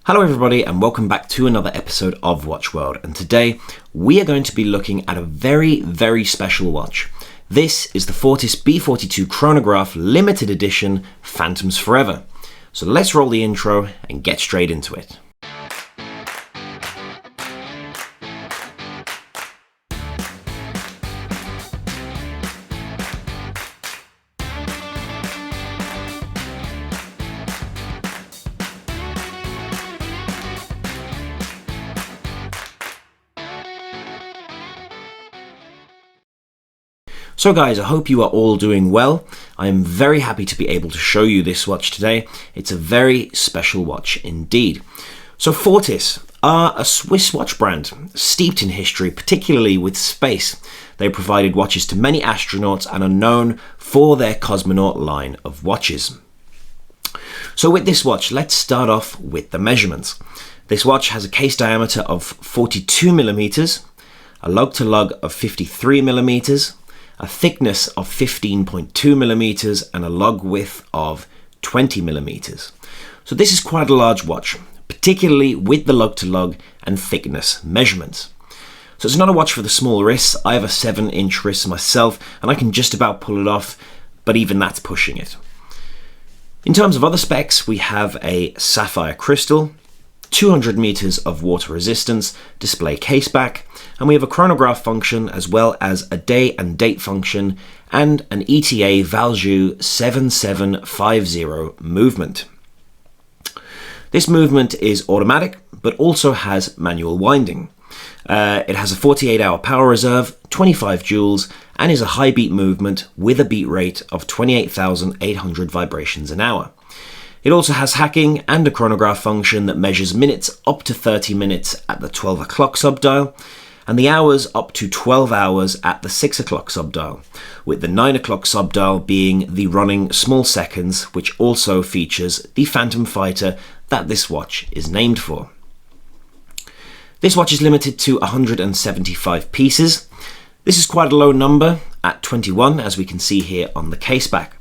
Hello everybody and welcome back to another episode of Watch World, and today we are going to be looking at a very special watch. This is the Fortis B-42 Chronograph limited edition Phantoms Forever. So let's roll the intro and get straight into it. So guys, I hope you are all doing well. I am very happy to be able to show you this watch today. It's a very special watch indeed. So Fortis are a Swiss watch brand steeped in history, particularly with space. They provided watches to many astronauts and are known for their cosmonaut line of watches. So with this watch, let's start off with the measurements. This watch has a case diameter of 42 millimeters, a lug-to-lug of 53 millimeters, a thickness of 15.2 millimeters and a lug width of 20 millimeters. So this is quite a large watch, particularly with the lug-to-lug and thickness measurements. So it's not a watch for the small wrists. I have a 7-inch wrist myself and I can just about pull it off, but even that's pushing it. In terms of other specs, we have a sapphire crystal, 200 meters of water resistance, display case back, and we have a chronograph function as well as a day and date function and an ETA Valjoux 7750 movement. This movement is automatic but also has manual winding. It has a 48-hour power reserve, 25 joules, and is a high beat movement with a beat rate of 28,800 vibrations an hour. It also has hacking and a chronograph function that measures minutes up to 30 minutes at the 12 o'clock subdial and the hours up to 12 hours at the 6 o'clock subdial, with the 9 o'clock subdial being the running small seconds, which also features the Phantom fighter that this watch is named for. This watch is limited to 175 pieces. This is quite a low number at 21, as we can see here on the case back.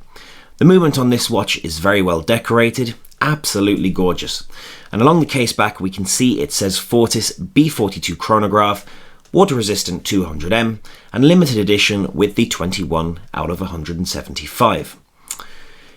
The movement on this watch is very well decorated, absolutely gorgeous. And along the case back we can see it says Fortis B-42 Chronograph, water resistant 200M, and limited edition with the 21 out of 175.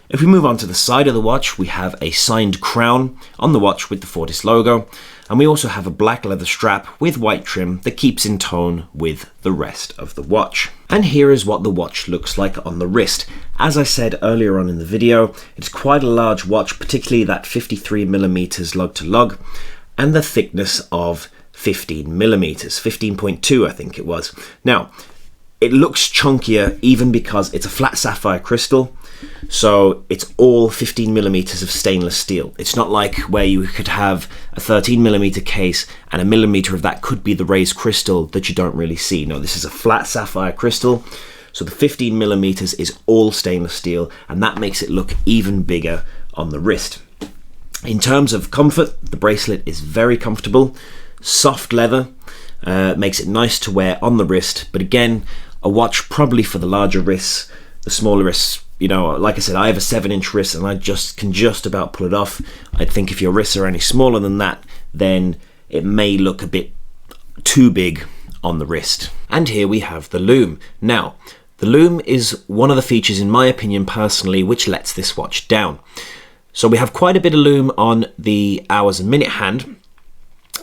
If we move on to the side of the watch, we have a signed crown on the watch with the Fortis logo, and we also have a black leather strap with white trim that keeps in tone with the rest of the watch. And here is what the watch looks like on the wrist. As I said earlier on in the video, it's quite a large watch, particularly that 53 millimeters lug to lug, and the thickness of 15 millimeters, 15.2 I think it was. Now, it looks chunkier even because it's a flat sapphire crystal, so it's all 15 millimeters of stainless steel. It's not like where you could have a 13 millimeter case and a millimeter of that could be the raised crystal that you don't really see. No, this is a flat sapphire crystal, so the 15 millimeters is all stainless steel, and that makes it look even bigger on the wrist. In terms of comfort, the bracelet is very comfortable, soft leather, makes it nice to wear on the wrist, but again, a watch probably for the larger wrists. The smaller wrists, you know, like I said, I have a 7-inch wrist and I can just about pull it off. I think if your wrists are any smaller than that, then it may look a bit too big on the wrist. And here we have the lume. Now, the lume is one of the features, in my opinion personally, which lets this watch down. So we have quite a bit of lume on the hours and minute hand,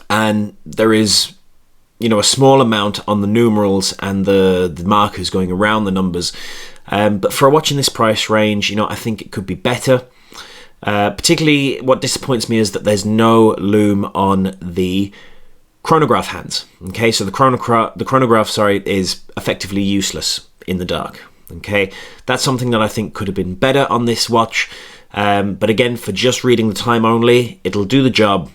and there is, you know, a small amount on the numerals and the markers going around the numbers. But for a watch in this price range, you know, I think it could be better. Particularly what disappoints me is that there's no lume on the chronograph hands. Okay, so the chronograph, is effectively useless in the dark. Okay, that's something that I think could have been better on this watch. But again, for just reading the time only, it'll do the job,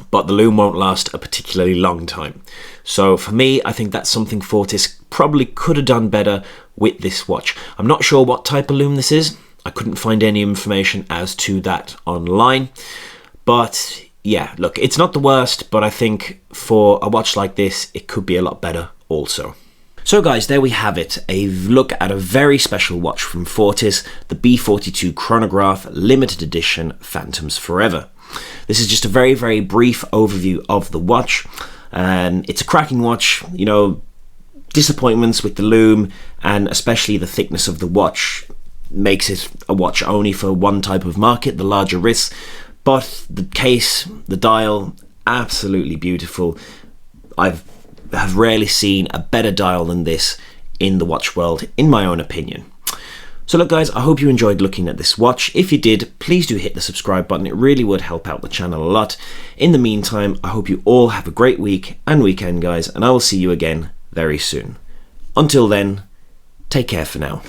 but the lume won't last a particularly long time. So for me, I think that's something Fortis probably could have done better with this watch. I'm not sure what type of lume this is. I couldn't find any information as to that online. But yeah, look, it's not the worst, but I think for a watch like this, it could be a lot better also. So guys, there we have it, a look at a very special watch from Fortis, the B-42 Chronograph limited edition Phantoms Forever. This is just a very, very brief overview of the watch. It's a cracking watch, you know. Disappointments with the loom and especially the thickness of the watch makes it a watch only for one type of market, the larger wrists. But the case, the dial, absolutely beautiful. I have rarely seen a better dial than this in the watch world, in my own opinion. So look guys, I hope you enjoyed looking at this watch. If you did, please do hit the subscribe button. It really would help out the channel a lot. In the meantime, I hope you all have a great week and weekend guys, and I will see you again very soon. Until then, take care for now.